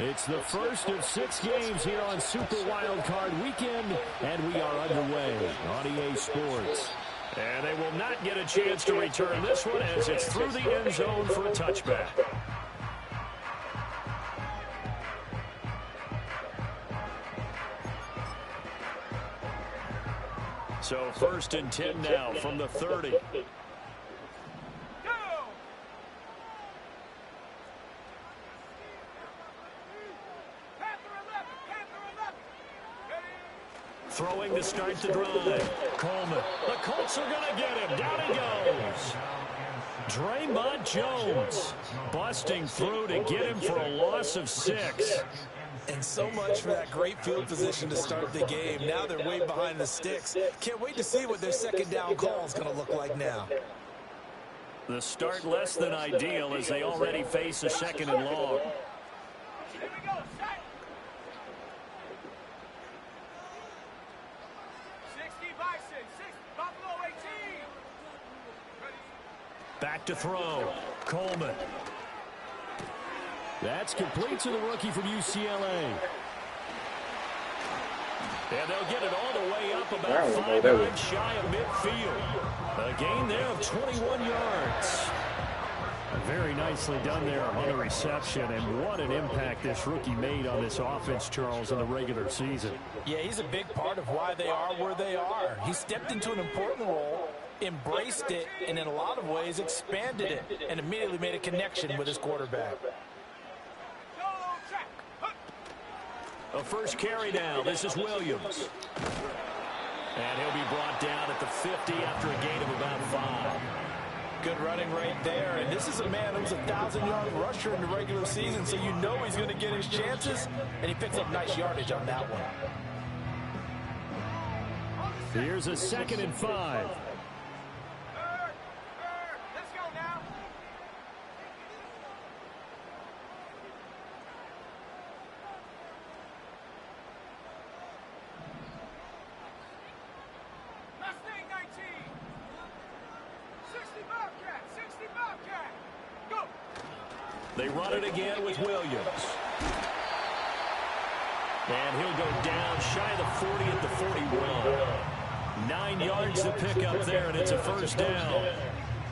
It's the first of 6 games here on Super Wild Card Weekend, and we are underway on EA Sports. And they will not get a chance to return this one as it's through the end zone for a touchback. So 1st and 10 now from the 30. Throwing to start the drive. Coleman. The Colts are going to get him. Down he goes. Draymond Jones busting through to get him for a loss of 6. And so much for that great field position to start the game. Now they're way behind the sticks. Can't wait to see what their second down call is going to look like now. The start less than ideal as they already face a 2nd and long. Back to throw. Coleman. That's complete to the rookie from UCLA. And they'll get it all the way up about 5 yards shy of midfield. A gain there of 21 yards. Very nicely done there on the reception, and what an impact this rookie made on this offense, Charles, in the regular season. Yeah, he's a big part of why they are where they are. He stepped into an important role, embraced it, and in a lot of ways expanded it, and immediately made a connection with his quarterback. A first carry now. This is Williams. And he'll be brought down at the 50 after a gain of about 5. Good running right there. And this is a man who's a 1,000-yard rusher in the regular season, so you know he's going to get his chances, and he picks up nice yardage on that one. Here's a 2nd and 5. They run it again with Williams. And he'll go down shy of the 40 at the 41. 9 yards to pick up there, and it's a first down.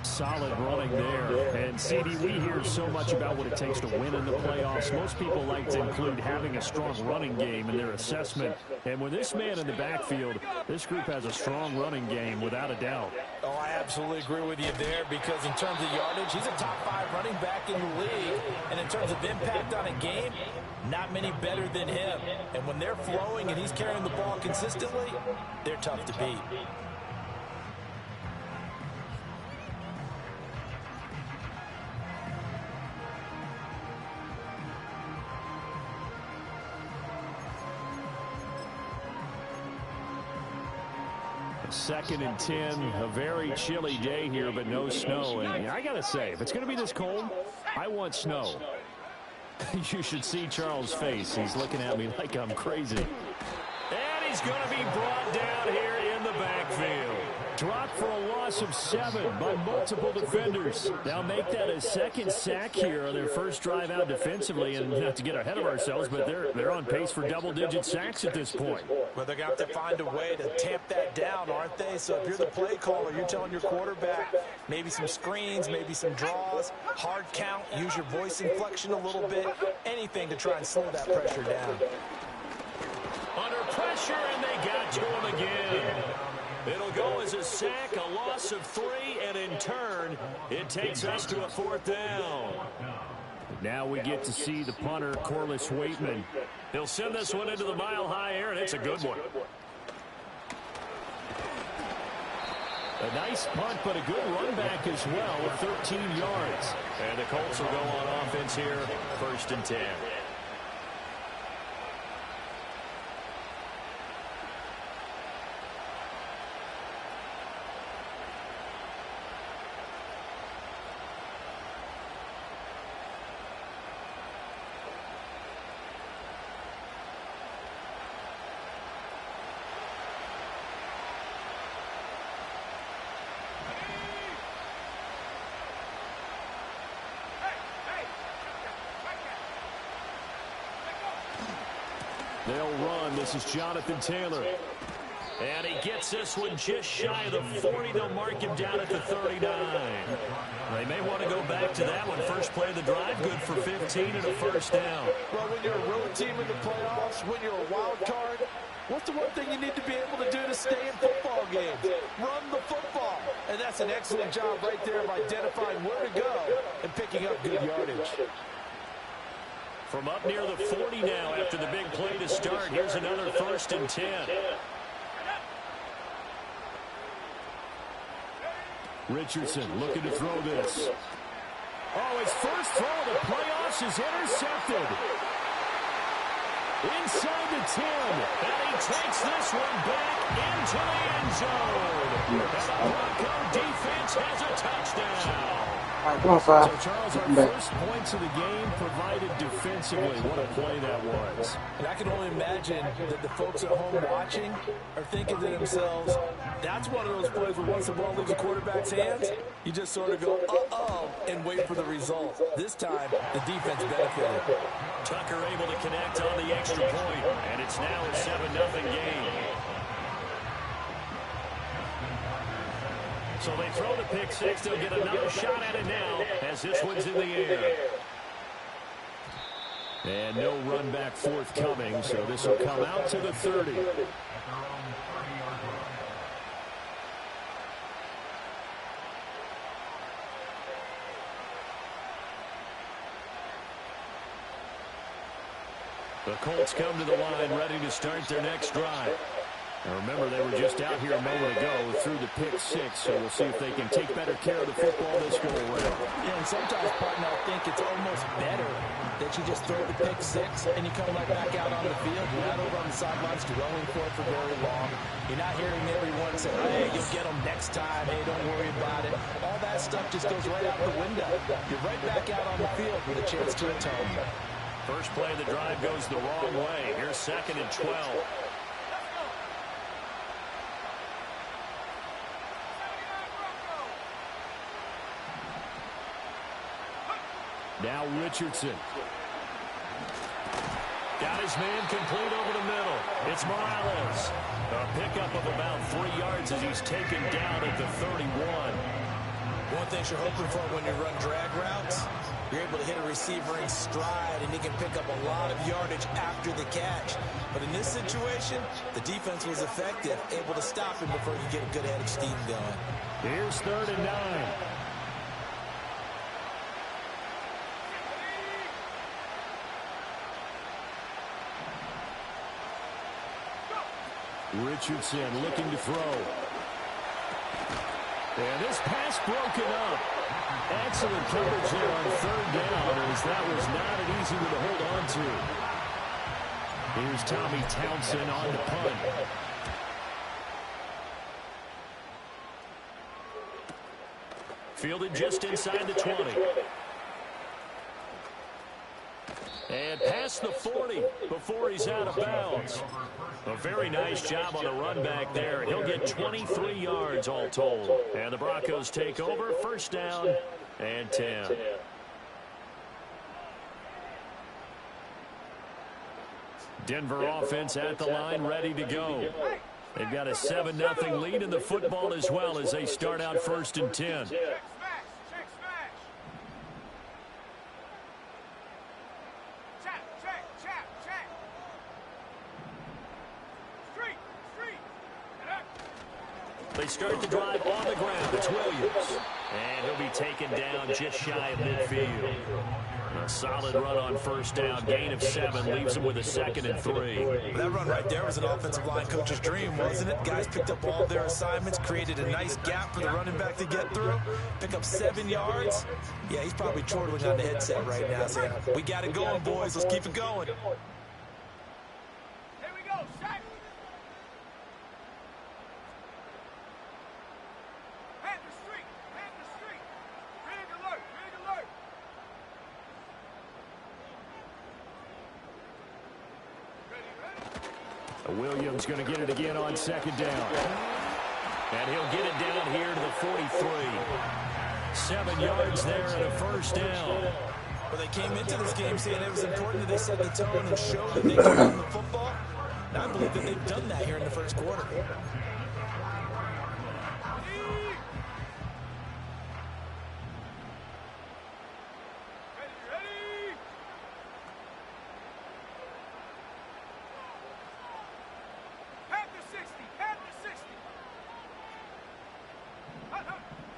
Solid running there. And, CD, we hear so much about what it takes to win in the playoffs. Most people like to include having a strong running game in their assessment. And with this man in the backfield, this group has a strong running game without a doubt. Oh, I absolutely agree with you there, because in terms of yardage, he's a top 5 running back in the league. And in terms of impact on a game, not many better than him. And when they're flowing and he's carrying the ball consistently, they're tough to beat. Second and 10, a very chilly day here, but no snow. And I got to say, if it's going to be this cold, I want snow. You should see Charles' face. He's looking at me like I'm crazy. And he's going to be brought down here in the backfield. Dropped for a loss of 7 by multiple defenders. They'll make that a 2nd sack here on their first drive out defensively. And not to get ahead of ourselves, but they're on pace for double-digit sacks at this point. Well, they're going to have to find a way to tamp that down, aren't they? So if you're the play caller, you're telling your quarterback maybe some screens, maybe some draws, hard count, use your voice inflection a little bit, anything to try and slow that pressure down. Under pressure, and they got to him again. It'll go as a sack, a loss of 3, and in turn, it takes us to a 4th down. Now we get to see the punter, Corliss Waitman. He'll send this one into the mile-high air, and it's a good one. A nice punt, but a good run back as well of 13 yards. And the Colts will go on offense here, 1st and 10. They'll run. This is Jonathan Taylor. And he gets this one just shy of the 40. They'll mark him down at the 39. They may want to go back to that one. First play of the drive, good for 15 and a first down. Well, when you're a road team in the playoffs, when you're a wild card, what's the one thing you need to be able to do to stay in football games? Run the football. And that's an excellent job right there of identifying where to go and picking up good yardage. From up near the 40 now after the big play to start. Here's another 1st and 10. Richardson looking to throw this. Oh, his first throw of the playoffs is intercepted. Inside the 10. And he takes this one back into the end zone. And the Bronco defense has a touchdown. So, Charles, our first points of the game provided defensively. What a play that was. And I can only imagine that the folks at home watching are thinking to themselves, that's one of those plays where once the ball leaves the quarterback's hands, you just sort of go, uh-oh, and wait for the result. This time, the defense benefited. Tucker able to connect on the extra point, and it's now a 7-0 game. So they throw the pick six. They'll get another shot at it now as this one's in the air. And no run back forthcoming, so this will come out to the 30. The Colts come to the line ready to start their next drive. Now remember, they were just out here a moment ago through the pick six, so we'll see if they can take better care of the football this go around. Yeah, and sometimes, partner, I think it's almost better that you just throw the pick six and you come right back out on the field. You're not over on the sidelines dwelling for it for very long. You're not hearing everyone say, hey, you'll get them next time. Hey, don't worry about it. All that stuff just goes right out the window. You're right back out on the field with a chance to atone. First play of the drive goes the wrong way. Here's 2nd and 12. Now Richardson. Got his man complete over the middle. It's Morales. A pickup of about 3 yards as he's taken down at the 31. One thing you're hoping for when you run drag routes, you're able to hit a receiver in stride, and he can pick up a lot of yardage after the catch. But in this situation, the defense was effective, able to stop him before you get a good head of steam going. Here's 3rd and 9. Richardson looking to throw. And this pass broken up. Excellent coverage there on 3rd down, as that was not an easy one to hold on to. Here's Tommy Townsend on the punt. Fielded just inside the 20. And past the 40 before he's out of bounds. A very nice job on the run back there. He'll get 23 yards all told. And the Broncos take over. 1st down and 10. Denver offense at the line, ready to go. They've got a 7-0 lead in the football as well as they start out 1st and 10. They start the drive on the ground. It's Williams. And he'll be taken down just shy of midfield. A solid run on 1st down. Gain of 7 leaves him with a 2nd and 3. That run right there was an offensive line coach's dream, wasn't it? Guys picked up all their assignments, created a nice gap for the running back to get through, pick up 7 yards. Yeah, he's probably chortling on the headset right now saying, we got it going, boys. Let's keep it going. Williams going to get it again on 2nd down. And he'll get it down here to the 43. 7 yards there and a 1st down. Well, they came into this game saying it was important that they set the tone and show that they can run the football. And I believe that they've done that here in the first quarter.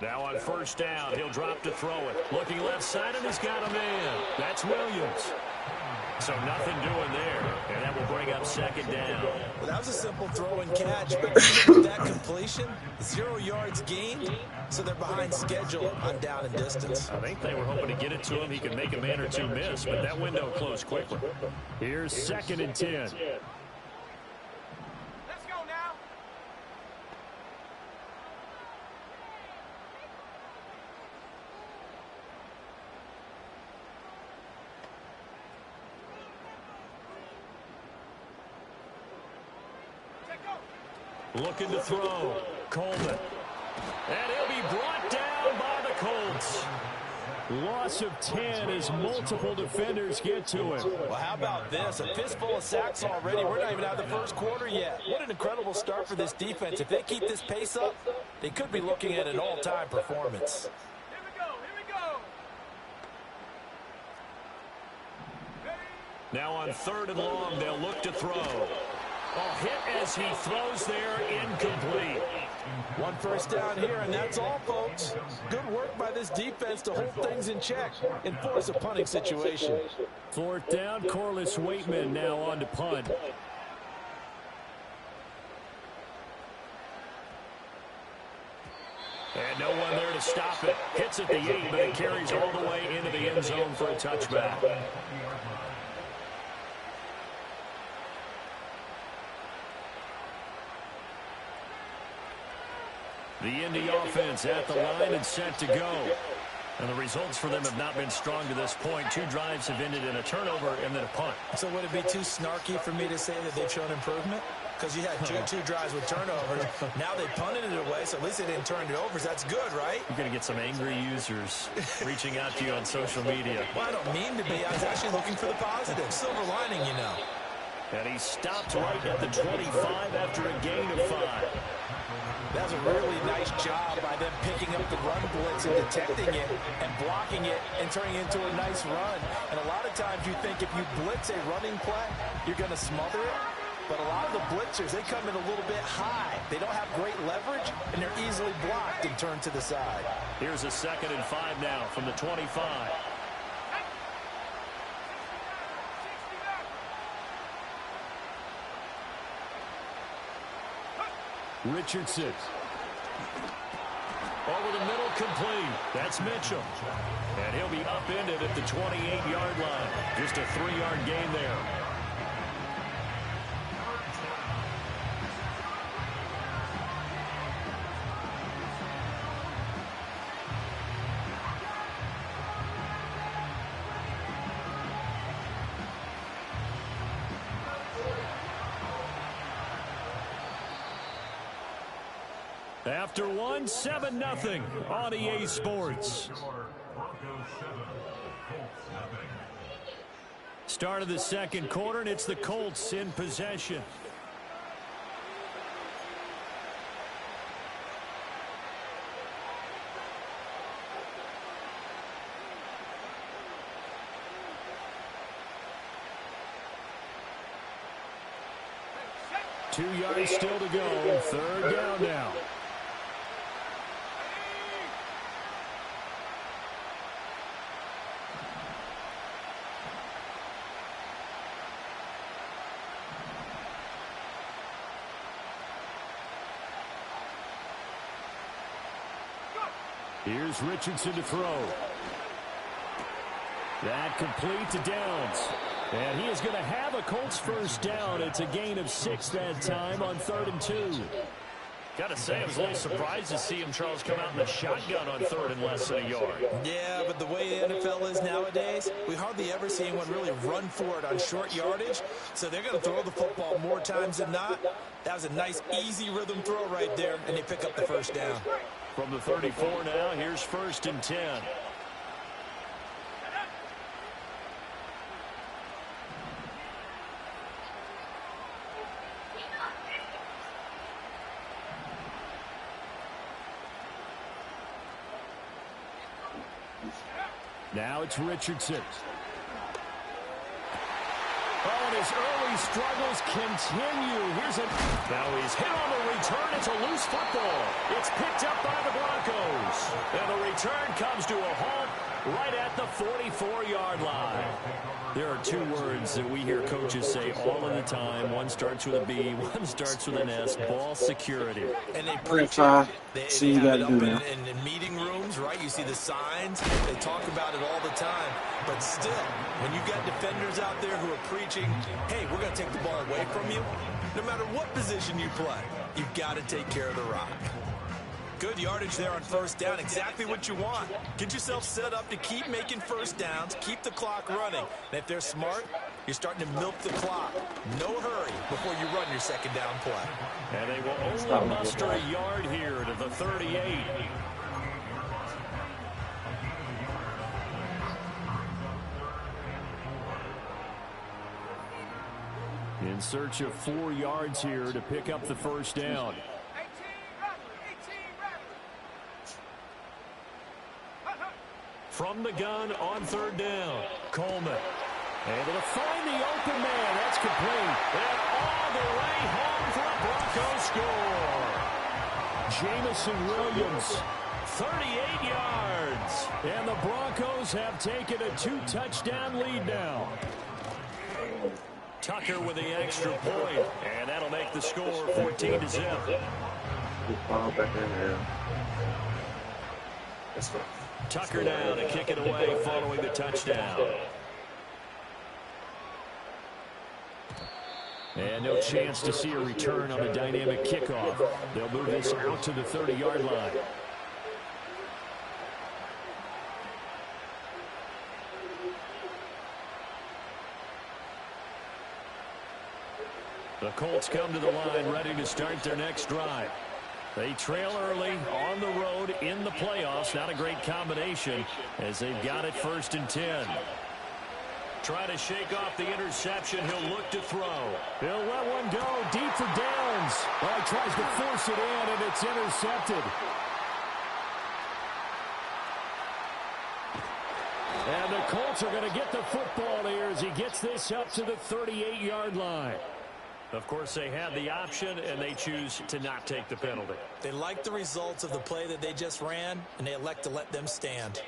Now on first down, he'll drop to throw it. Looking left side, and he's got a man. That's Williams. So nothing doing there, and that will bring up second down. Well, that was a simple throw and catch, but even with that completion, 0 yards gained, so they're behind schedule on down and distance. I think they were hoping to get it to him. He could make a man or two miss, but that window closed quickly. Here's second and 10. Looking to throw. Coleman. And he'll be brought down by the Colts. Loss of 10 as multiple defenders get to him. Well, how about this? A fistful of sacks already. We're not even out of the first quarter yet. What an incredible start for this defense. If they keep this pace up, they could be looking at an all-time performance. Here we go. Here we go. Now on third and long, they'll look to throw. Oh, hit as he throws there, incomplete. One first down here, and that's all, folks. Good work by this defense to hold things in check and force a punting situation. Fourth down, Corliss Waitman now on to punt. And no one there to stop it. Hits at the 8, but it carries all the way into the end zone for a touchback. The Indy offense at the line and set to go. And the results for them have not been strong to this point. 2 drives have ended in a turnover and then a punt. So would it be too snarky for me to say that they've shown improvement? Because you had two drives with turnovers. Now they punted it away, so at least they didn't turn it over. That's good, right? You're going to get some angry users reaching out to you on social media. Well, I don't mean to be. I was actually looking for the positive. Silver lining, you know. And he stopped right at the 25 after a gain of 5. That's a really nice job by them picking up the run blitz and detecting it and blocking it and turning it into a nice run. And a lot of times you think if you blitz a running play, you're going to smother it. But a lot of the blitzers, they come in a little bit high. They don't have great leverage, and they're easily blocked and turned to the side. Here's a 2nd and 5 now from the 25. Richardson. Over the middle, complete. That's Mitchell. And he'll be upended at the 28-yard line. Just a 3-yard gain there. After 1, 7-0 on EA Sports. Start of the second quarter, and it's the Colts in possession. Two yards still to go. Third down now. Here's Richardson to throw. That complete to Downs. And he is going to have a Colts first down. It's a gain of 6 that time on 3rd and 2. Got to say, I was a little surprised to see him, Charles, come out in the shotgun on 3rd and less than a yard. Yeah, but the way the NFL is nowadays, we hardly ever see anyone really run for it on short yardage. So they're going to throw the football more times than not. That was a nice, easy rhythm throw right there, and they pick up the first down. From the 34 now, here's 1st and 10. Now it's Richardson. Oh, and his early struggles continue. Now he's hit on the return. It's a loose football. It's picked up by the Broncos. And the return comes to a halt right at the 44-yard line. There are two words that we hear coaches say all of the time. One starts with a B, one starts with an S. Ball security. And they preach it. They have it up in meeting rooms, right? You see the signs. They talk about it all the time. But still, when you've got defenders out there who are preaching, hey, we're going to take the ball away from you, no matter what position you play, you've got to take care of the rock. Good yardage there on first down. Exactly what you want. Get yourself set up to keep making first downs, keep the clock running. And if they're smart, you're starting to milk the clock. No hurry before you run your second down play. And they will only muster a yard here to the 38. In search of 4 yards here to pick up the first down. From the gun on third down, Coleman. Able to find the open man. That's complete. And all the way home for a Broncos score. Jamison Williams, 38 yards. And the Broncos have taken a 2-touchdown lead now. Tucker with the extra point. And that'll make the score 14-0. Tucker now to kick it away following the touchdown. And no chance to see a return on the dynamic kickoff. They'll move this out to the 30-yard line. The Colts come to the line ready to start their next drive. They trail early on the road in the playoffs. Not a great combination as they've got it 1st and 10. Try to shake off the interception. He'll look to throw. He'll let one go deep for Downs. Well, he tries to force it in, and it's intercepted. And the Colts are going to get the football here as he gets this up to the 38-yard line. Of course, they have the option, and they choose to not take the penalty. They like the results of the play that they just ran, and they elect to let them stand.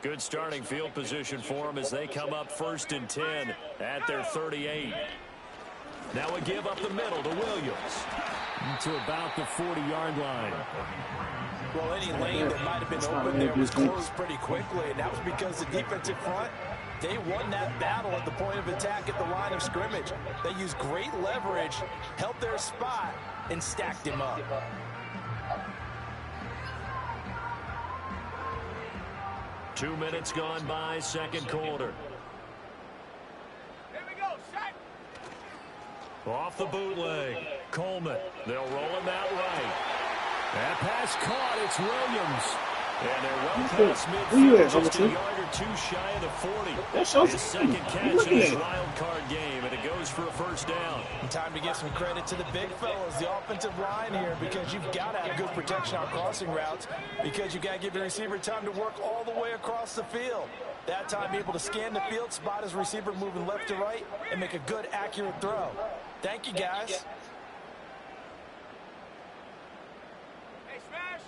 Good starting field position for them as they come up 1st and 10 at their 38. Now a give up the middle to Williams. To about the 40-yard line. Well, any lane that might have been open there was closed pretty quickly, and that was because the defensive front, they won that battle at the point of attack at the line of scrimmage. They used great leverage, held their spot, and stacked him up. Two minutes gone by, second quarter. Here we go, set. Off the bootleg. Coleman. They'll roll him out right. That pass caught. It's Williams. And they're well past midfield, just a yard or two shy of the 40. His second catch in this wild card game, and it goes for a first down. And time to give some credit to the big fellas, the offensive line here, because you've got to have good protection on crossing routes, because you've got to give the receiver time to work all the way across the field. That time, be able to scan the field, spot his receiver moving left to right, and make a good, accurate throw. Thank you, guys. Hey, smash.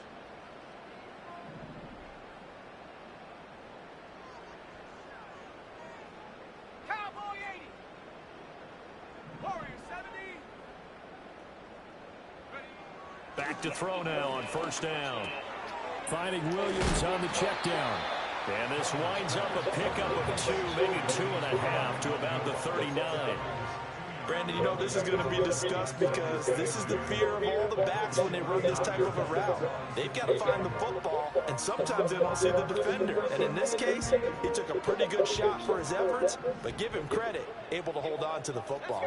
Cowboy 80. Warrior 70. Ready. Back to throw now on first down. Finding Williams on the check down. And this winds up a pickup of 2, maybe 2.5 to about the 39. Brandon, you know this is going to be discussed because this is the fear of all the backs when they run this type of a route. They've got to find the football, and sometimes they don't see the defender. And in this case, he took a pretty good shot for his efforts, but give him credit, able to hold on to the football.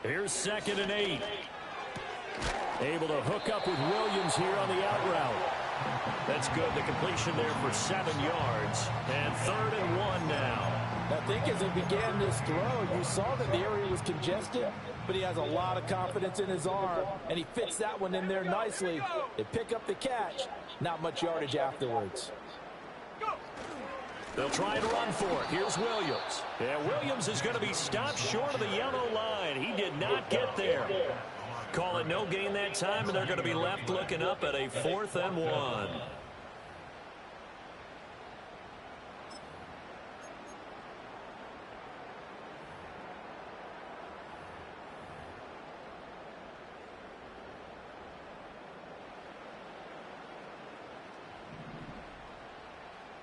Here's 2nd and 8. Able to hook up with Williams here on the out route. That's good. The completion there for 7 yards. And 3rd and 1 now. I think as he began this throw, you saw that the area was congested, but he has a lot of confidence in his arm, and he fits that one in there nicely. They pick up the catch, not much yardage afterwards. They'll try and run for it. Here's Williams. Yeah, Williams is going to be stopped short of the yellow line. He did not get there. Call it no gain that time, and they're going to be left looking up at a 4th and 1.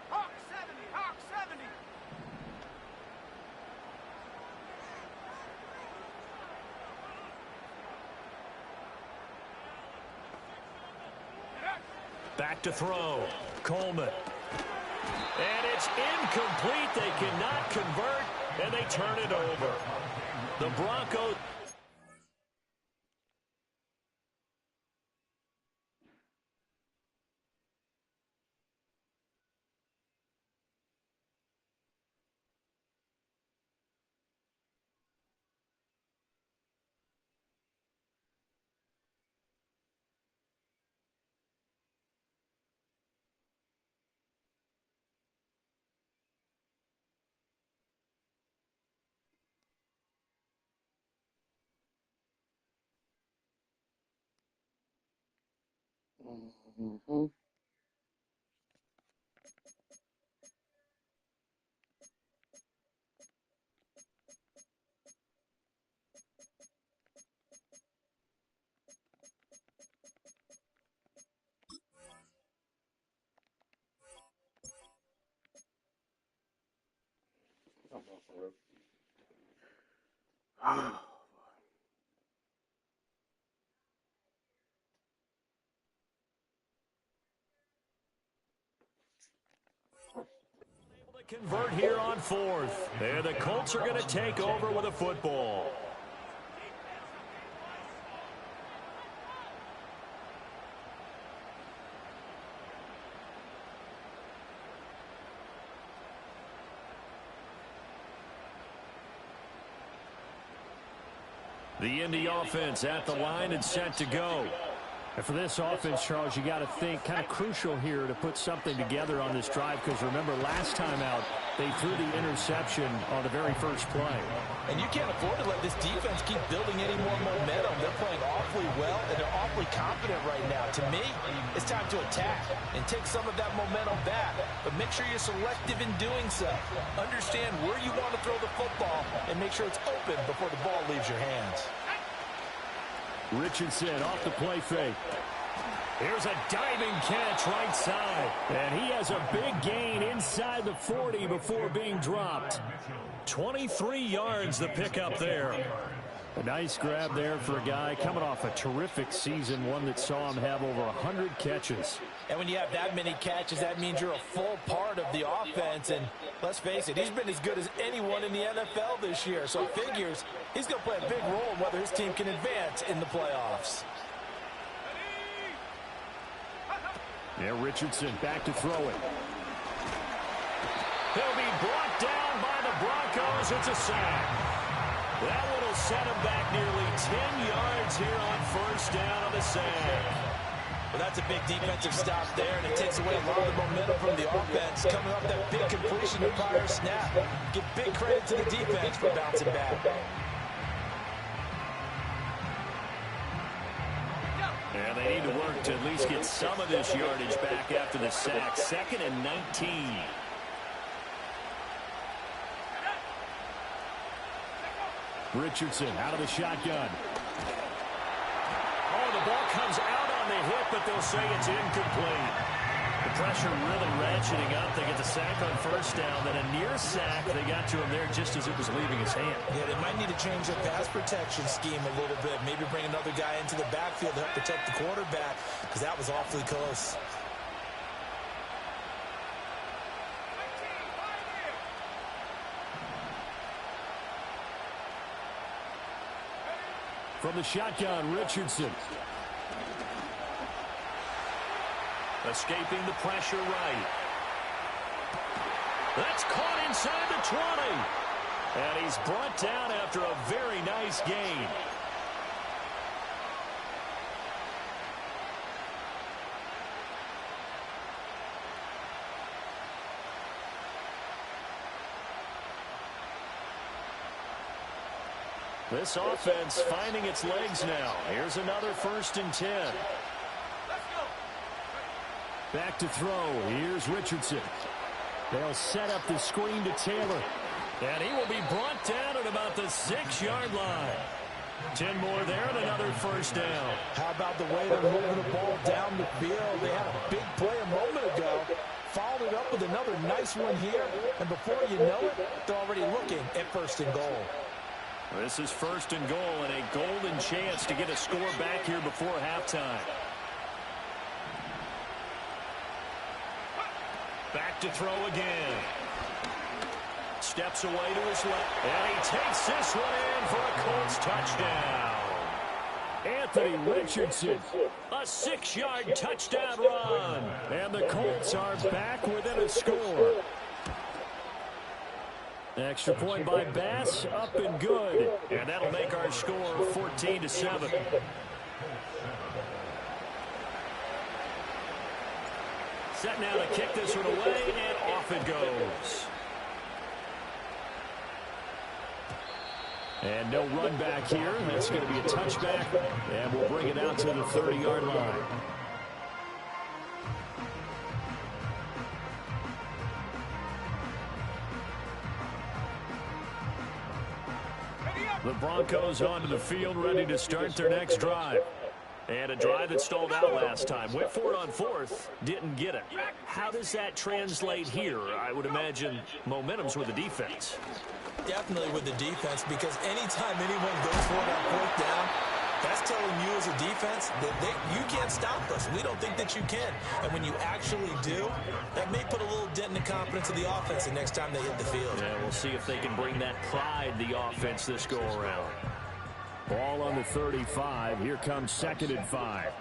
Hawk 70, Hawk 70. Back to throw. Coleman. And it's incomplete. They cannot convert, and they turn it over. The Broncos. Convert here on 4th. And the Colts are going to take over with a football. The Indy offense at the line and set to go. And for this offense, Charles, you got to think kind of crucial here to put something together on this drive, because remember last time out they threw the interception on the very first play. And you can't afford to let this defense keep building any more momentum. They're playing awfully well, and they're awfully confident right now. To me, it's time to attack and take some of that momentum back. But make sure you're selective in doing so. Understand where you want to throw the football and make sure it's open before the ball leaves your hands. Richardson off the play fake. Here's a diving catch right side. And he has a big gain inside the 40 before being dropped. 23 yards the pickup there. A nice grab there for a guy coming off a terrific season, one that saw him have over 100 catches. And when you have that many catches, that means you're a full part of the offense. And let's face it, he's been as good as anyone in the NFL this year. So it figures he's going to play a big role in whether his team can advance in the playoffs. Yeah, Richardson back to throw it. He'll be brought down by the Broncos. It's a sack. That one will set him back nearly 10 yards here on first down on the sack. Well, that's a big defensive stop there, and it takes away a lot of the momentum from the offense. Coming off that big completion of prior snap. Give big credit to the defense for bouncing back. Yeah, they need to work to at least get some of this yardage back after the sack. 2nd and 19. Richardson out of the shotgun. Oh, the ball comes out on the hit, but they'll say it's incomplete. The pressure really ratcheting up. They get the sack on first down. Then a near sack. They got to him there just as it was leaving his hand. Yeah, they might need to change their pass protection scheme a little bit. Maybe bring another guy into the backfield to help protect the quarterback, because that was awfully close. From the shotgun, Richardson. Escaping the pressure right. That's caught inside the 20. And he's brought down after a very nice gain. This offense finding its legs now. Here's another 1st and 10. Back to throw. Here's Richardson. They'll set up the screen to Taylor. And he will be brought down at about the 6-yard line. 10 more there and another 1st down. How about the way they're moving the ball down the field? They had a big play a moment ago. Followed it up with another nice one here. And before you know it, they're already looking at 1st and goal. This is 1st and goal and a golden chance to get a score back here before halftime. Back to throw again. Steps away to his left. And he takes this one in for a Colts touchdown. Anthony Richardson. A 6-yard touchdown run. And the Colts are back within a score. Extra point by Bass, up and good. And that'll make our score 14-7. Set now to kick this one away, and off it goes. And no run back here. That's going to be a touchback, and we'll bring it out to the 30-yard line. The Broncos onto the field, ready to start their next drive. And a drive that stalled out last time. Went for it on 4th, didn't get it. How does that translate here? I would imagine momentum's with the defense. Definitely with the defense, because anytime anyone goes for it on 4th down, that's telling you as a defense that you can't stop us. We don't think that you can. And when you actually do, that may put a little dent in the confidence of the offense the next time they hit the field. Yeah, we'll see if they can bring that pride, the offense, this go-around. Ball on the 35. Here comes 2nd and 5.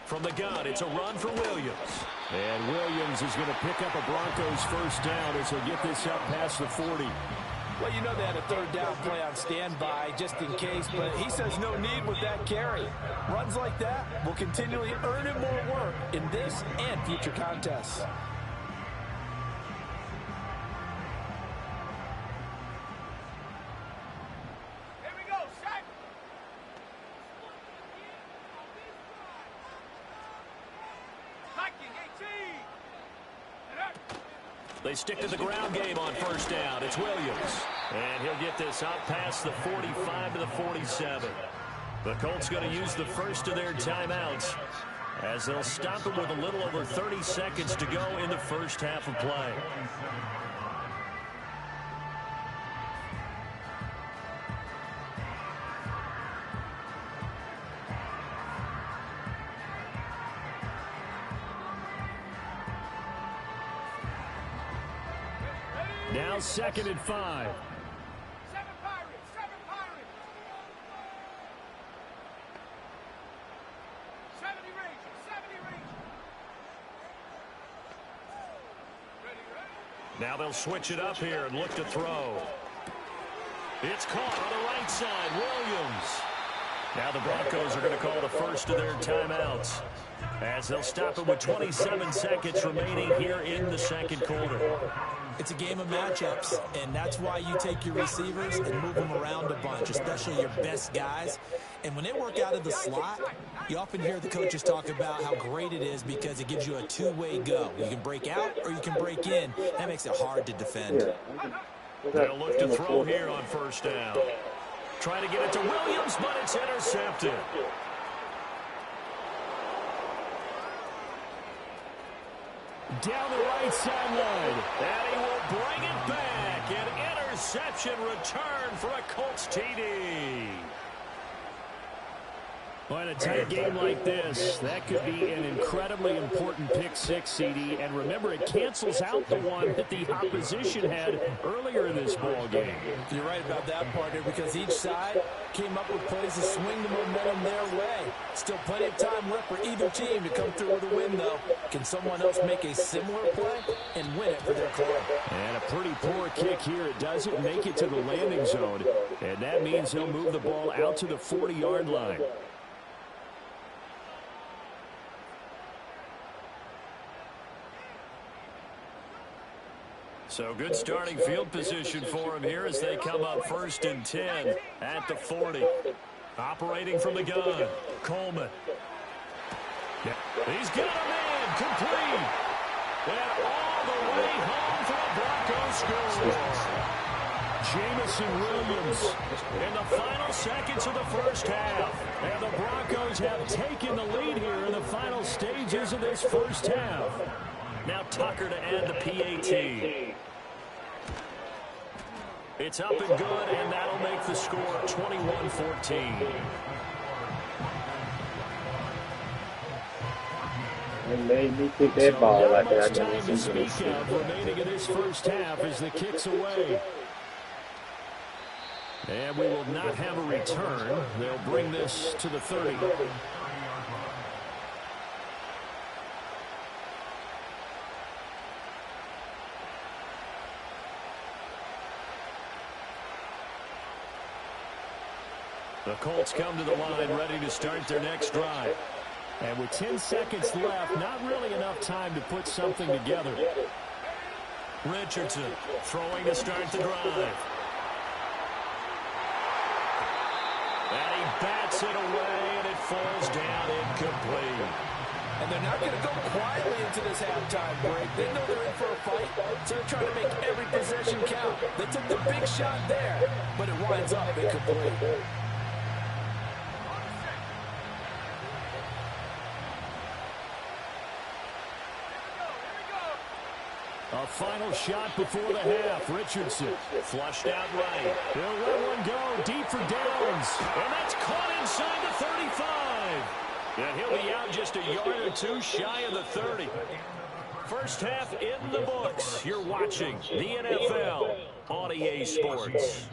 From the gun, it's a run for Williams. And Williams is going to pick up a Broncos 1st down as he'll get this up past the 40. Well, you know they had a 3rd down play on standby just in case, but he says no need with that carry. Runs like that will continually earn him more work in this and future contests. Here we go, set. Hiking 18. They stick to the ground game on 1st down. It's Williams. And he'll get this out past the 45 to the 47. The Colts going to use the first of their timeouts as they'll stop him with a little over 30 seconds to go in the first half of play. Now 2nd and 5. 7 Pirates, 7 Pirates. 70 Rangers, 70 Rangers. Ready. Now they'll switch it up here and look to throw. It's caught on the right side. Williams. Now the Broncos are going to call the first of their timeouts as they'll stop it with 27 seconds remaining here in the 2nd quarter. It's a game of matchups, and that's why you take your receivers and move them around a bunch, especially your best guys. And when they work out of the slot, you often hear the coaches talk about how great it is because it gives you a two-way go. You can break out or you can break in. That makes it hard to defend. They'll look to throw here on 1st down. Trying to get it to Williams, but it's intercepted. Down the right sideline. And he will bring it back. An interception return for a Colts TD. Well, in a tight game like this, that could be an incredibly important pick six, CD. And remember, it cancels out the one that the opposition had earlier in this ball game. You're right about that, partner, because each side came up with plays to swing the momentum their way. Still plenty of time left for either team to come through with a win, though. Can someone else make a similar play and win it for their club? And a pretty poor kick here. It doesn't make it to the landing zone. And that means he'll move the ball out to the 40-yard line. So good starting field position for him here as they come up 1st and 10 at the 40. Operating from the gun, Coleman. Yeah. He's got a man, complete. And all the way home for the Broncos score. Jamison Williams in the final seconds of the first half. And the Broncos have taken the lead here in the final stages of this first half. Now Tucker to add the PAT. It's up and good, and that'll make the score 21-14. So not much time to speak of remaining in this first half as the kick's away. And we will not have a return. They'll bring this to the 30. The Colts come to the line ready to start their next drive. And with 10 seconds left, not really enough time to put something together. Richardson throwing to start the drive. And he bats it away, and it falls down incomplete. And they're not going to go quietly into this halftime break. They know they're in for a fight, so they're trying to make every possession count. They took the big shot there, but it winds up incomplete. A final shot before the half. Richardson Flushed out right. They'll let one go deep for Downs. And that's caught inside the 35. And he'll be out just a yard or two shy of the 30. First half in the books. You're watching the NFL on EA Sports.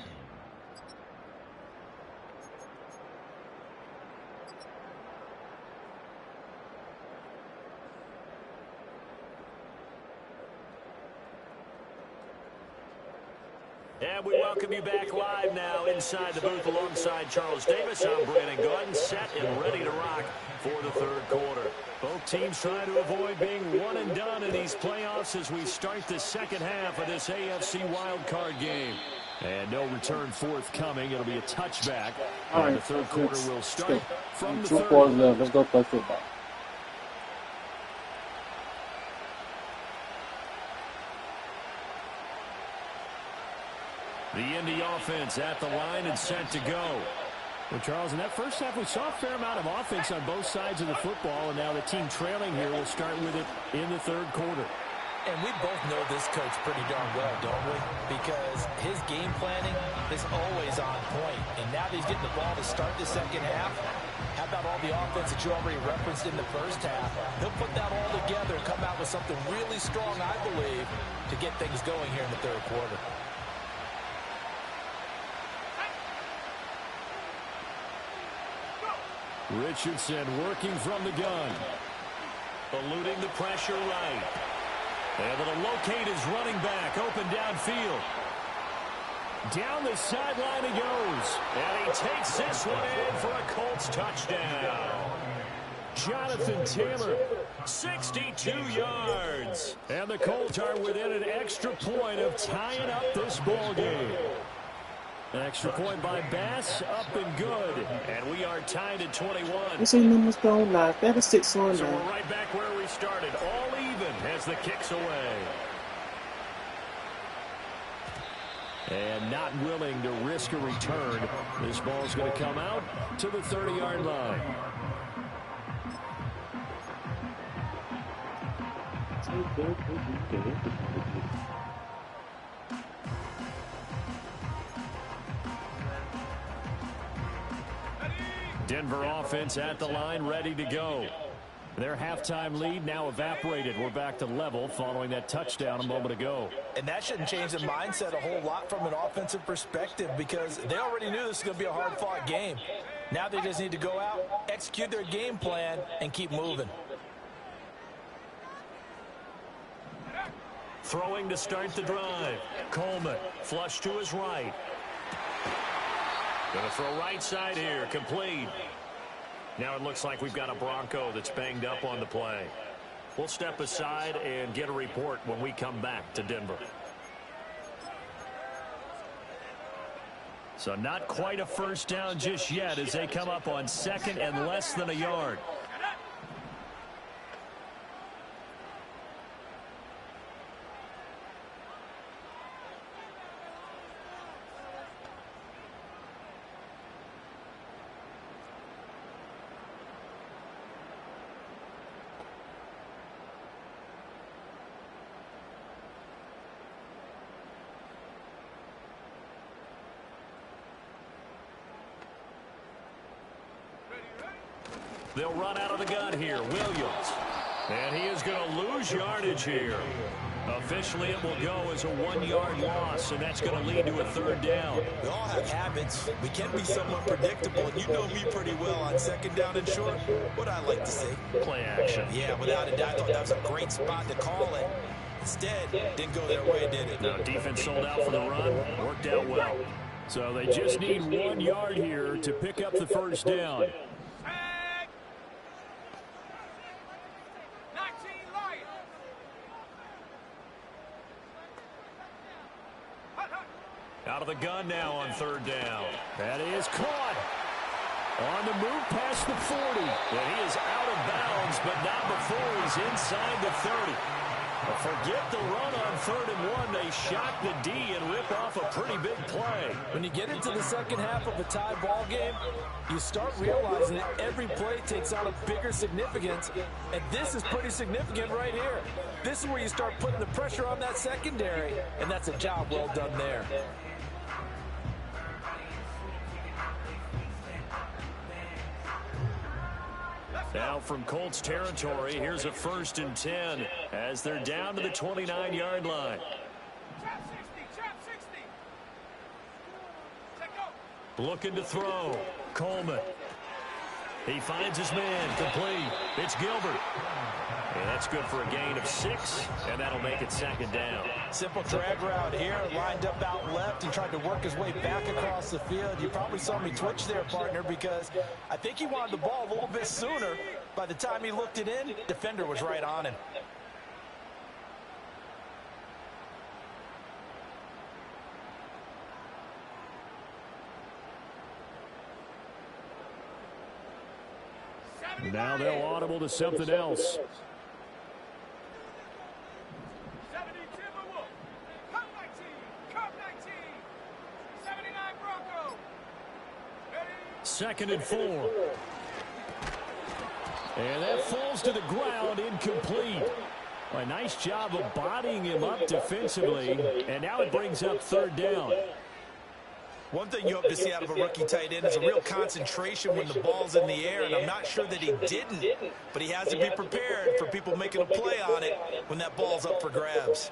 And we welcome you back live now inside the booth alongside Charles Davis. I'm Brandon Gordon, set and ready to rock for the third quarter. Both teams trying to avoid being one and done in these playoffs as we start the second half of this AFC wildcard game. And no return forthcoming. It'll be a touchback. And the third quarter will start from the 30. Let's go play football. The Indy offense at the line and set to go. Well, Charles, in that first half, we saw a fair amount of offense on both sides of the football, and now the team trailing here will start with it in the third quarter. And we both know this coach pretty darn well, don't we? Because his game planning is always on point. And now that he's getting the ball to start the second half, how about all the offense that you already referenced in the first half? He'll put that all together and come out with something really strong, I believe, to get things going here in the third quarter. Richardson working from the gun. Eluding the pressure right. Able to locate his running back open downfield. Down the sideline he goes. And he takes this one in for a Colts touchdown. Jonathan Taylor, 62 yards. and the Colts are within an extra point of tying up this ball game. An extra point by Bass, up and good. And we are tied at 21. This ain't numbers going live. That is 6-1 So now. we're right back where we started. All even as the kick's away. And not willing to risk a return. This ball's going to come out to the 30-yard line. Denver offense at the line, ready to go. Their halftime lead now evaporated. We're back to level following that touchdown a moment ago. And that shouldn't change the mindset a whole lot from an offensive perspective because they already knew this was going to be a hard-fought game. Now they just need to go out, execute their game plan, and keep moving. Throwing to start the drive. Coleman, flush to his right. Going to throw right side here, complete. Now it looks like we've got a Bronco that's banged up on the play. We'll step aside and get a report when we come back to Denver. So not quite a first down just yet as they come up on second and less than a yard. They'll run out of the gun here. Williams. And he is going to lose yardage here. Officially, it will go as a 1-yard loss, and that's going to lead to a third down. We all have habits. We can be somewhat predictable, and you know me pretty well on second down and short. What I like to see. Play action. Yeah, without a doubt, I thought that was a great spot to call it. Instead, didn't go their way, did it? Now, defense sold out for the run. Worked out well. So they just need 1 yard here to pick up the first down. Out of the gun now on third down. That is caught. On the move past the 40. And he is out of bounds, but not before he's inside the 30. Forget the run on 3rd and 1. They shock the D and rip off a pretty big play. When you get into the second half of a tie ball game, you start realizing that every play takes on a bigger significance, and this is pretty significant right here. This is where you start putting the pressure on that secondary, and that's a job well done there. Now from Colts territory, here's a 1st and 10 as they're down to the 29-yard line. Looking to throw. Coleman. He finds his man. Complete. It's Gilbert. And that's good for a gain of 6, and that'll make it 2nd down. Simple drag route here, lined up out left and tried to work his way back across the field. You probably saw me twitch there, partner, because I think he wanted the ball a little bit sooner. By the time he looked it in, defender was right on him. Now they'll audible to something else. Second and 4. And that falls to the ground, incomplete. A nice job of bodying him up defensively. And now it brings up 3rd down. One thing you hope to see out of a rookie tight end is a real concentration when the ball's in the air, and I'm not sure that he didn't, but he has to be prepared for people making a play on it when that ball's up for grabs.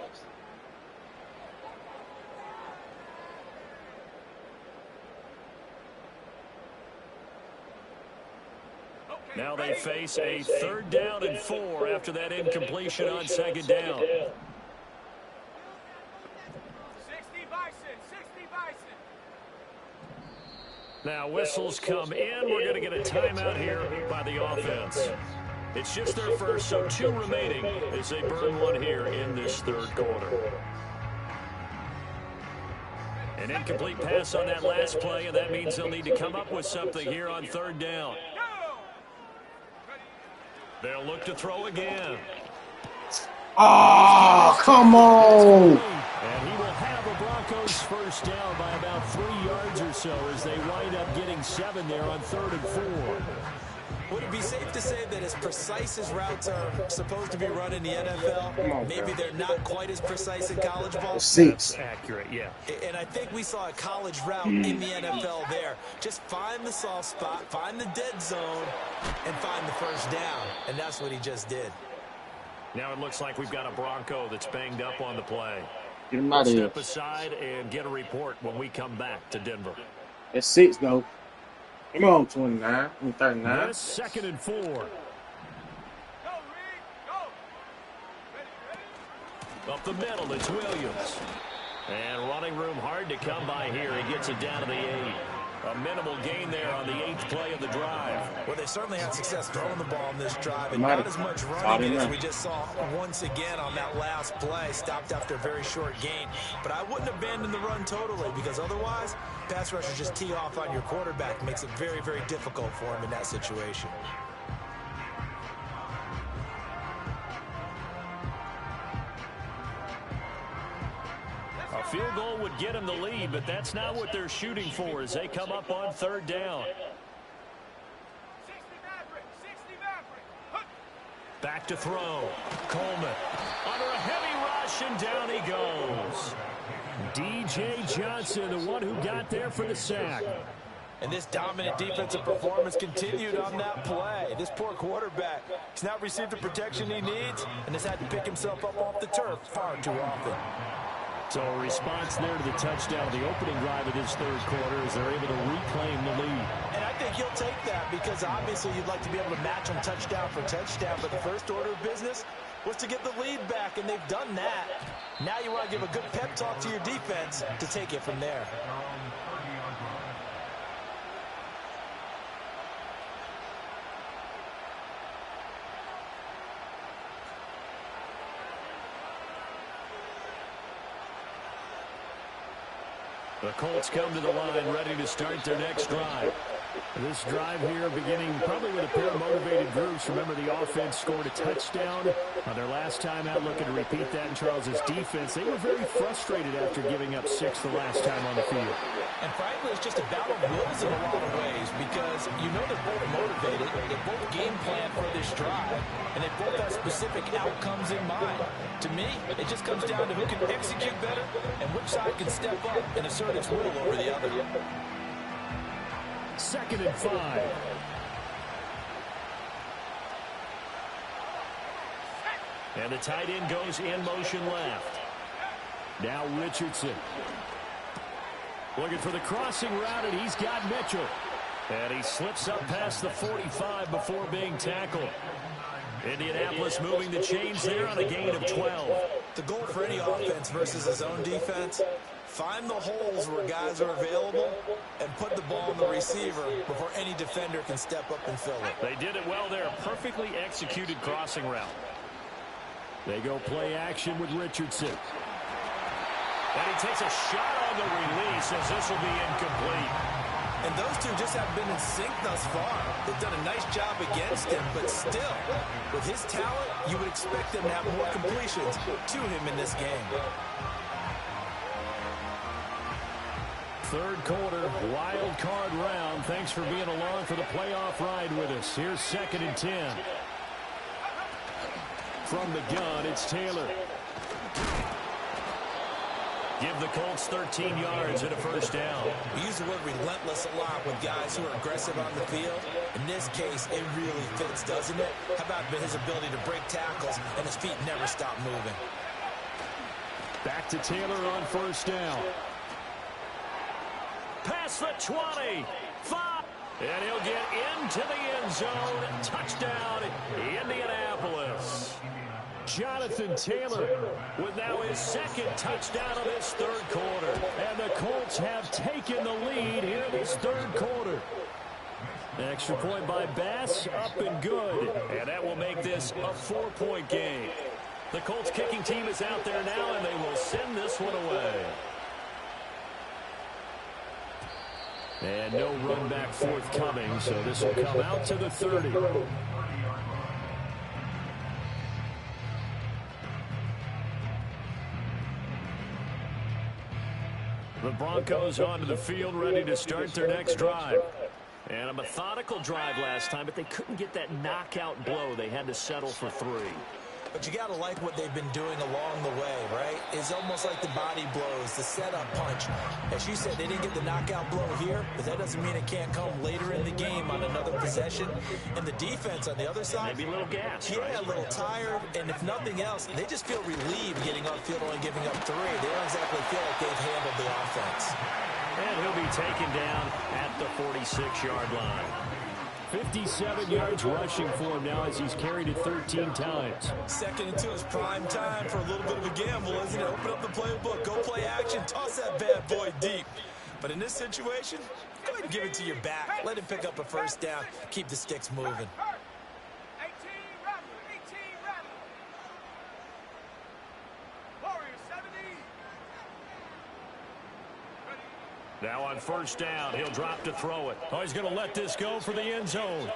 Now they face a 3rd down and 4 after that incompletion on 2nd down. Now whistles come in. We're going to get a timeout here by the offense. It's just their first, so 2 remaining as they burn 1 here in this 3rd quarter. An incomplete pass on that last play, and that means they'll need to come up with something here on 3rd down. They'll look to throw again. Oh, come on. And he will have a Broncos first down by about 3 yards or so as they wind up getting 7 there on 3rd and 4. Would it be safe to say that as precise as routes are supposed to be run in the NFL, maybe they're not quite as precise in college ball? 6. Accurate, yeah. And I think we saw a college route in the NFL there. Just find the soft spot, find the dead zone, and find the first down. And that's what he just did. Now it looks like we've got a Bronco that's banged up on the play. Get him out of here. Step aside and get a report when we come back to Denver. That's 6, though. Come on, 29. 39. This 2nd and 4. Up the middle, it's Williams. And running room hard to come by here. He gets it down to the 8. A minimal gain there on the 8th play of the drive. Well, they certainly had success throwing the ball in this drive, and not as much running as we just saw once again on that last play. Stopped after a very short gain. But I wouldn't abandon the run totally, because otherwise, pass rushers just tee off on your quarterback. Makes it very, very difficult for him in that situation. A field goal would get them the lead, but that's not what they're shooting for as they come up on 3rd down. Back to throw. Coleman under a heavy rush, and down he goes. D.J. Johnson, the one who got there for the sack. And this dominant defensive performance continued on that play. This poor quarterback has not received the protection he needs and has had to pick himself up off the turf far too often. So a response there to the touchdown, the opening drive of this 3rd quarter, as they're able to reclaim the lead. And I think he'll take that, because obviously you'd like to be able to match them touchdown for touchdown, but the first order of business was to get the lead back, and they've done that. Now you want to give a good pep talk to your defense to take it from there. The Colts come to the line, ready to start their next drive. This drive here beginning probably with a pair of motivated groups. Remember, the offense scored a touchdown on their last time out, looking to repeat that in Charles's defense. They were very frustrated after giving up 6 the last time on the field. And frankly, it's just a battle of wills in a lot of ways, because you know they're both motivated, they both game plan for this drive, and they both have specific outcomes in mind. To me, it just comes down to who can execute better and which side can step up and assert its will over the other. 2nd and 5. And the tight end goes in motion left. Now Richardson. Looking for the crossing route, and he's got Mitchell. And he slips up past the 45 before being tackled. Indianapolis moving the chains there on a gain of 12. The goal for any offense versus his own defense, find the holes where guys are available and put the ball on the receiver before any defender can step up and fill it. They did it well there. Perfectly executed crossing route. They go play action with Richardson. And he takes a shot on the release as this will be incomplete. And those two just haven't been in sync thus far. They've done a nice job against him, but still, with his talent, you would expect them to have more completions to him in this game. 3rd quarter, wild card round. Thanks for being along for the playoff ride with us. Here's 2nd and 10. From the gun, it's Taylor. Give the Colts 13 yards and a 1st down. We use the word relentless a lot with guys who are aggressive on the field. In this case, it really fits, doesn't it? How about his ability to break tackles and his feet never stop moving? Back to Taylor on 1st down. Past the 20. 5. And he'll get into the end zone. Touchdown, Indianapolis. Jonathan Taylor with now his 2nd touchdown of this 3rd quarter. And the Colts have taken the lead here in this 3rd quarter. Extra point by Bass, up and good. And that will make this a 4-point game. The Colts kicking team is out there now, and they will send this one away. And no run back forthcoming, so this will come out to the 30. The Broncos onto the field, ready to start their next drive. And a methodical drive last time, but they couldn't get that knockout blow. They had to settle for 3. But you got to like what they've been doing along the way, right? It's almost like the body blows, the setup punch. As you said, they didn't get the knockout blow here, but that doesn't mean it can't come later in the game on another possession. And the defense on the other side, maybe a little gas, yeah, right? A little tired. And if nothing else, they just feel relieved getting upfield, only giving up 3. They don't exactly feel like they've handled the offense. And he'll be taken down at the 46-yard line. 57 yards rushing for him now as he's carried it 13 times. 2nd and 2 is prime time for a little bit of a gamble, isn't it? Open up the playbook, go play action, toss that bad boy deep. But in this situation, go ahead and give it to your back. Let him pick up a first down. Keep the sticks moving. Now on first down, he'll drop to throw it. Oh, he's going to let this go for the end zone.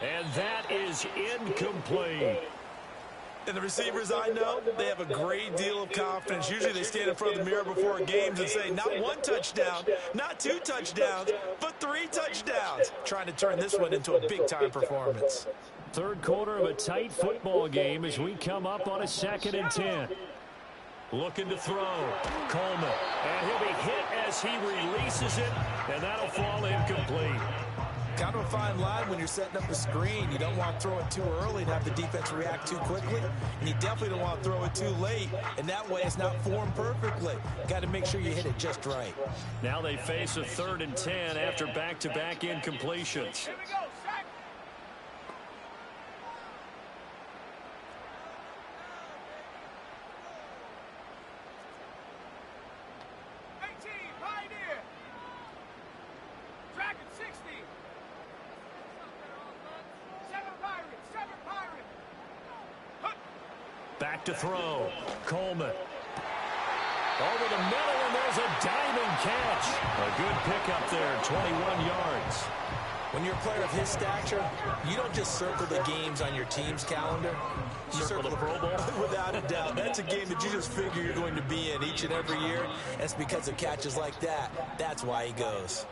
And that is incomplete. And the receivers I know, they have a great deal of confidence. Usually they stand in front of the mirror before games and say, not one touchdown, not two touchdowns, but 3 touchdowns. Trying to turn this one into a big-time performance. Third quarter of a tight football game as we come up on a 2nd and 10. Looking to throw. Coleman. And he'll be hit as he releases it, and that'll fall incomplete. Kind of a fine line when you're setting up a screen. You don't want to throw it too early and have the defense react too quickly. And you definitely don't want to throw it too late. And that way it's not formed perfectly. Got to make sure you hit it just right. Now they face a 3rd and 10 after back-to-back incompletions. Here we go, sack. Back to throw. Coleman. Over the middle, and there's a diving catch. A good pickup there, 21 yards. When you're a player of his stature, you don't just circle the games on your team's calendar. You Circle the Pro Bowl? Without a doubt. That's a game that you just figure you're going to be in each and every year. That's because of catches like that. That's why he goes.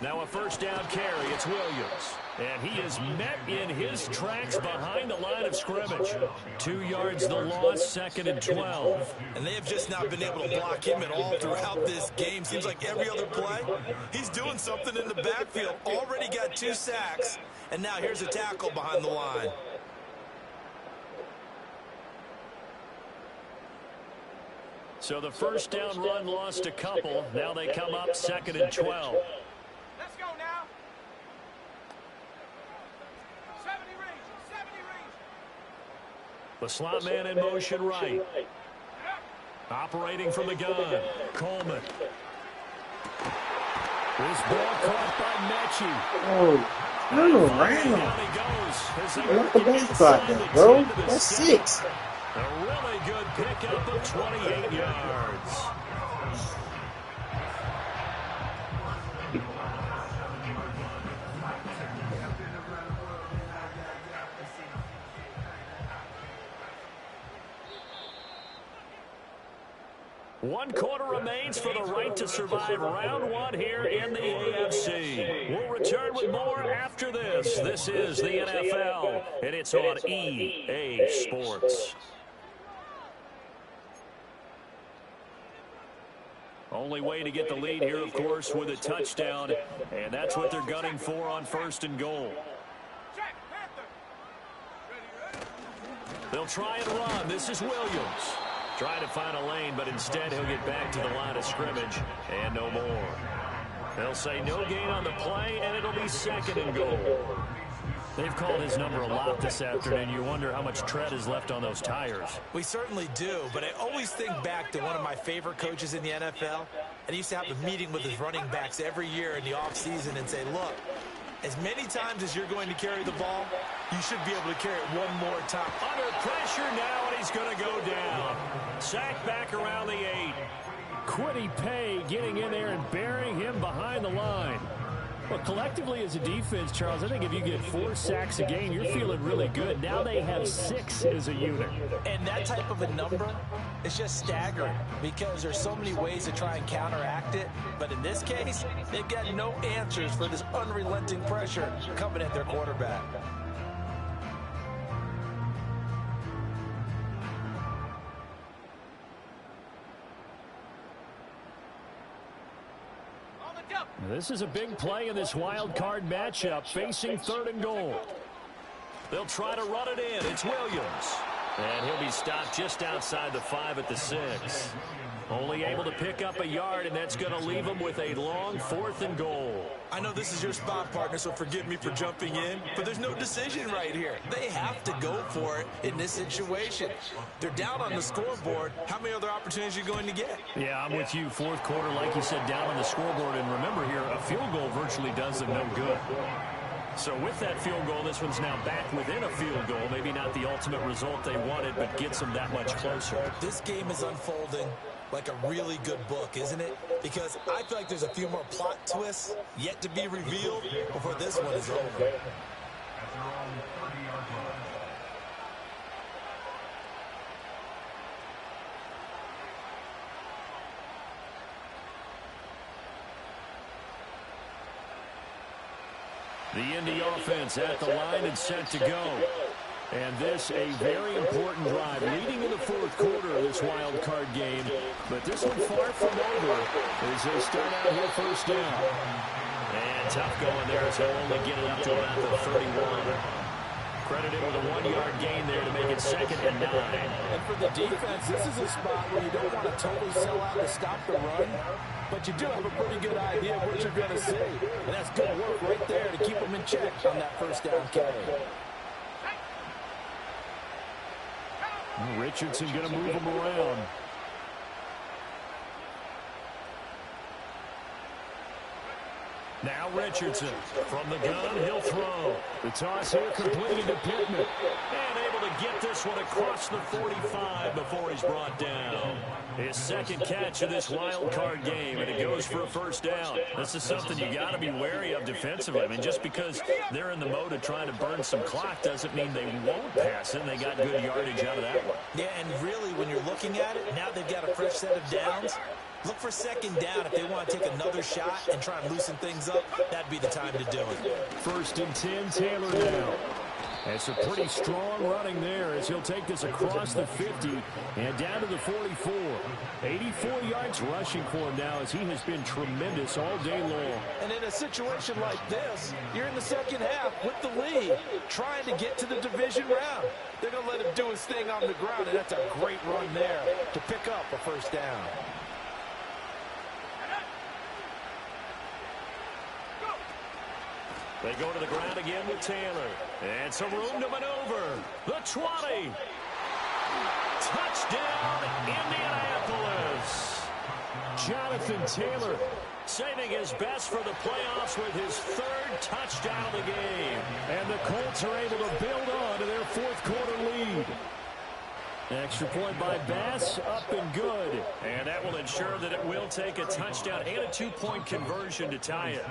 Now a first down carry. It's Williams. And he is met in his tracks behind the line of scrimmage. 2 yards the loss, 2nd and 12. And they have just not been able to block him at all throughout this game. Seems like every other play, he's doing something in the backfield. Already got 2 sacks. And now here's a tackle behind the line. So the first down run lost a couple. Now they come up 2nd and 12. Let's go now. 70 range, 70 range. The slot man in motion right. Operating from the gun. Coleman. This ball caught by Mechie. Oh, turn around. Down he goes. What the best spot there, bro? That's 6. A really good pickup of 28 yards. One quarter remains for the right to survive round 1 here in the AFC. We'll return with more after this. This is the NFL, and it's on EA Sports. Only way to get the lead here, of course, with a touchdown, and that's what they're gunning for on 1st and goal. They'll try and run. This is Williams. Trying to find a lane, but instead he'll get back to the line of scrimmage and no more. They'll say no gain on the play, and it'll be 2nd and goal. They've called his number a lot this afternoon. You wonder how much tread is left on those tires. We certainly do, but I always think back to one of my favorite coaches in the NFL, and he used to have a meeting with his running backs every year in the offseason and say, look, as many times as you're going to carry the ball, you should be able to carry it one more time. Under pressure now, and he's going to go down. Sacked back around the 8. Quiddy Pay getting in there and burying him behind the line. Well, collectively as a defense, Charles, I think if you get 4 sacks a game, you're feeling really good. Now they have 6 as a unit. And that type of a number is just staggering because there's so many ways to try and counteract it. But in this case, they've got no answers for this unrelenting pressure coming at their quarterback. This is a big play in this wild card matchup, facing 3rd and goal. They'll try to run it in. It's Williams. And he'll be stopped just outside the 5 at the 6. Only able to pick up a yard, and that's going to leave him with a long 4th and goal. I know this is your spot, partner, so forgive me for jumping in, but there's no decision right here. They have to go for it in this situation. They're down on the scoreboard. How many other opportunities are you going to get? Yeah, I'm with you. 4th quarter, like you said, down on the scoreboard. And remember here, a field goal virtually does them no good. So with that field goal, this one's now back within a field goal. Maybe not the ultimate result they wanted, but gets them that much closer. This game is unfolding like a really good book, isn't it? Because I feel like there's a few more plot twists yet to be revealed before this one is over. The Indy offense at the line and set to go. And this a very important drive leading in the 4th quarter of this wild card game. But this one far from over as they start out here first down. And tough going there as he'll only get it up to about the 31. Credited with a 1-yard gain there to make it 2nd and 9. And for the defense, this is a spot where you don't want to totally sell out to stop the run, but you do have a pretty good idea of what you're going to see. And that's good work right there to keep them in check on that first down carry. Richardson going to move him around. Now Richardson from the gun, he'll throw. The toss here completed to Pittman. And able to get this one across the 45 before he's brought down. His 2nd catch of this wild card game, and it goes for a first down. This is something you got to be wary of defensively. I mean, just because they're in the mode of trying to burn some clock doesn't mean they won't pass it, and they got good yardage out of that one. Yeah, and really, when you're looking at it, now they've got a fresh set of downs. Look for 2nd down if they want to take another shot and try and loosen things up. That'd be the time to do it. 1st and 10, Taylor now. It's a pretty strong running there as he'll take this across the 50 and down to the 44. 84 yards rushing for him now as he has been tremendous all day long. And in a situation like this, you're in the 2nd half with the lead, trying to get to the division round. They're going to let him do his thing on the ground, and that's a great run there to pick up a first down. They go to the ground again with Taylor. And some room to maneuver. The 20. Touchdown, Indianapolis. Jonathan Taylor saving his best for the playoffs with his 3rd touchdown of the game. And the Colts are able to build on to their 4th quarter lead. Extra point by Bass, up and good. And that will ensure that it will take a touchdown and a 2-point conversion to tie it.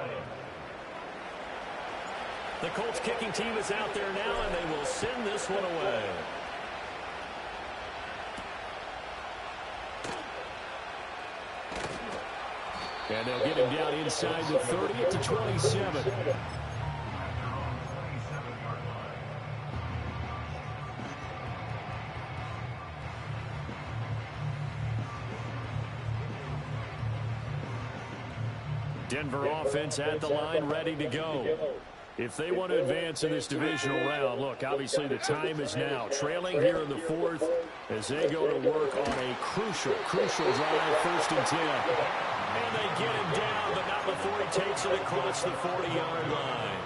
The Colts kicking team is out there now, and they will send this one away. And they'll get him down inside the 30 to 27. Denver offense at the line, ready to go. If they want to advance in this divisional round, look, obviously the time is now. Trailing here in the 4th as they go to work on a crucial drive, 1st and 10. And they get him down, but not before he takes it across the 40-yard line.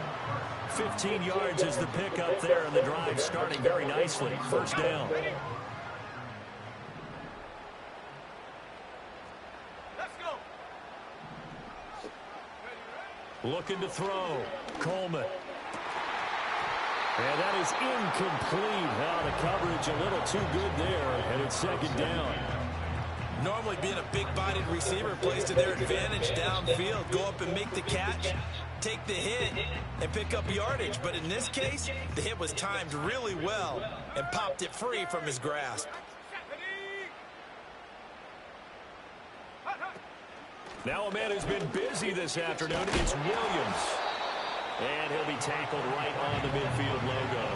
15 yards is the pickup there, and the drive starting very nicely. First down. Looking to throw. Coleman. And that is incomplete. Now the coverage a little too good there, and it's 2nd down. Normally being a big-bodied receiver plays to their advantage downfield. Go up and make the catch, take the hit, and pick up yardage. But in this case, the hit was timed really well and popped it free from his grasp. Now a man who's been busy this afternoon, it's Williams. And he'll be tackled right on the midfield logo.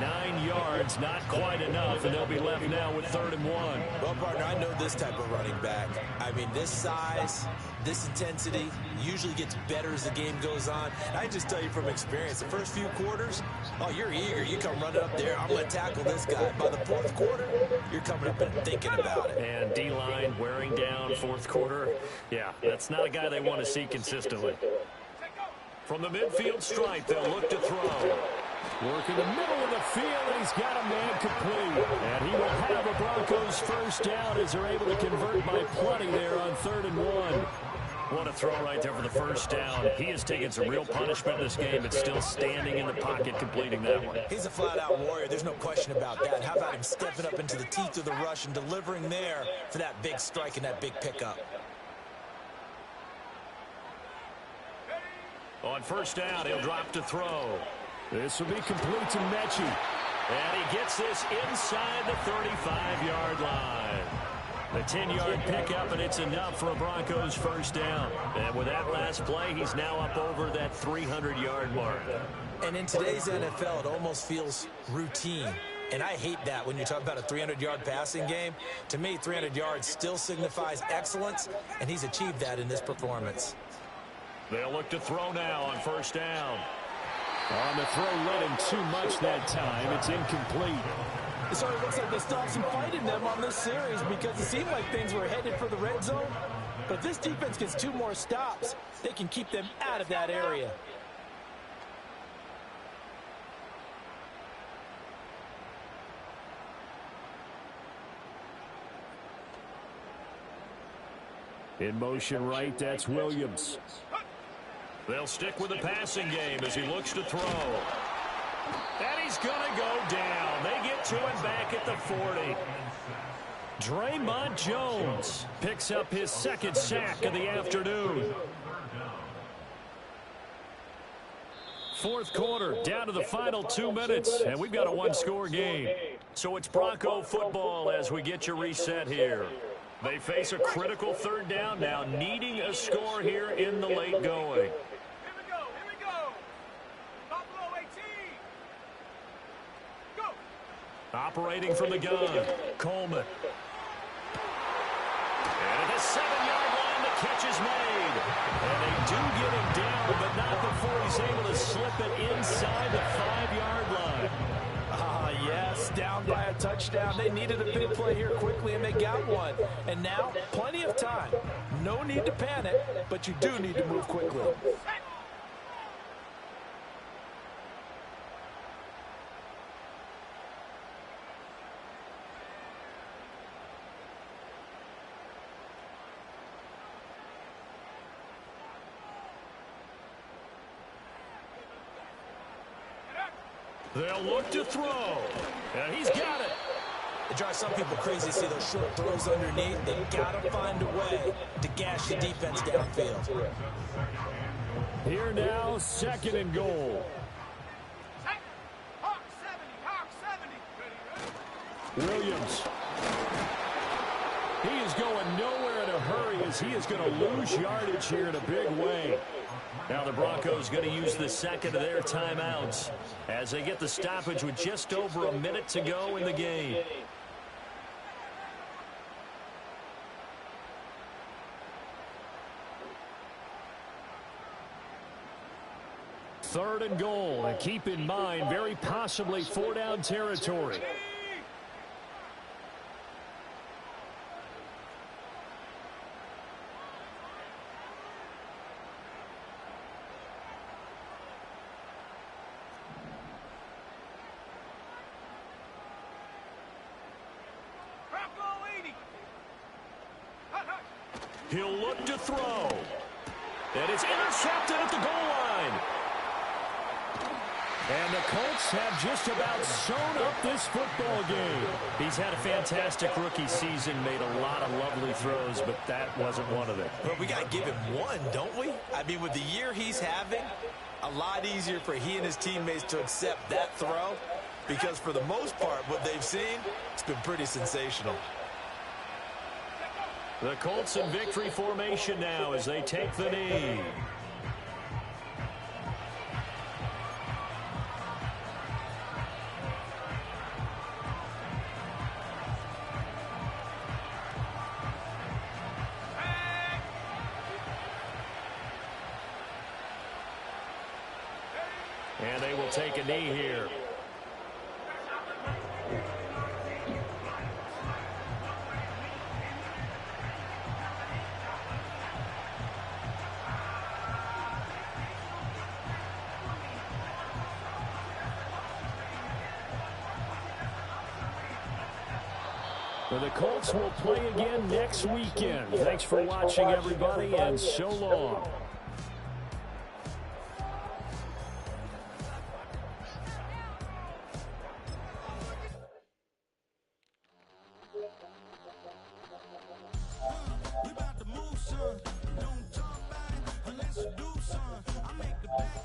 9 yards, not quite enough, and they'll be left now with 3rd and 1. Well, partner, I know this type of running back. I mean, this size, this intensity usually gets better as the game goes on. And I just tell you from experience, the first few quarters, oh, you're eager. You come running up there, I'm going to tackle this guy. By the 4th quarter, you're coming up and thinking about it. And D-line wearing down 4th quarter. Yeah, that's not a guy they want to see consistently. From the midfield stripe, they'll look to throw. Work in the middle of the field, and he's got a man complete. And he will have a Broncos first down as they're able to convert by plenty there on 3rd and 1. What a throw right there for the first down. He has taken some real punishment in this game, but still standing in the pocket completing that one. He's a flat-out warrior. There's no question about that. How about him stepping up into the teeth of the rush and delivering there for that big strike and that big pickup? On first down, he'll drop to throw. This will be complete to Mechie. And he gets this inside the 35-yard line. The 10-yard pickup, and it's enough for a Broncos first down. And with that last play, he's now up over that 300-yard mark. And in today's NFL, it almost feels routine. And I hate that when you talk about a 300-yard passing game. To me, 300 yards still signifies excellence, and he's achieved that in this performance. They'll look to throw now on first down. On the throw, led him too much that time. It's incomplete. So it looks like they still have some fight in them on this series because it seemed like things were headed for the red zone. But if this defense gets 2 more stops, they can keep them out of that area. In motion right, that's Williams. They'll stick with the passing game as he looks to throw. And he's going to go down. They get to him back at the 40. Draymond Jones picks up his 2nd sack of the afternoon. 4th quarter, down to the final 2 minutes, and we've got a 1-score game. So it's Bronco football as we get you reset here. They face a critical 3rd down now, needing a score here in the late going. Operating from the gun, Coleman. And at the 7-yard line, the catch is made. And they do get him down, but not before he's able to slip it inside the 5-yard line. Yes, down by a touchdown. They needed a big play here quickly, and they got one. And now, plenty of time. No need to panic, but you do need to move quickly. They'll look to throw. And he's got it. It drives some people crazy to see those short throws underneath. They got to find a way to gash the defense downfield. Here now, 2nd and goal. Hawk 70. Williams. He is going nowhere in a hurry as he is going to lose yardage here in a big way. Now the Broncos going to use the 2nd of their timeouts as they get the stoppage with just over a minute to go in the game. Third and goal, and keep in mind, very possibly 4-down territory. He'll look to throw. And it's intercepted at the goal line. And the Colts have just about sewn up this football game. He's had a fantastic rookie season, made a lot of lovely throws, but that wasn't one of them. But we got to give him one, don't we? I mean, with the year he's having, a lot easier for he and his teammates to accept that throw because for the most part, what they've seen, it's been pretty sensational. The Colts in victory formation now as they take the knee. take a knee here. Well, the Colts will play again next weekend. Thanks for watching, everybody, and so long.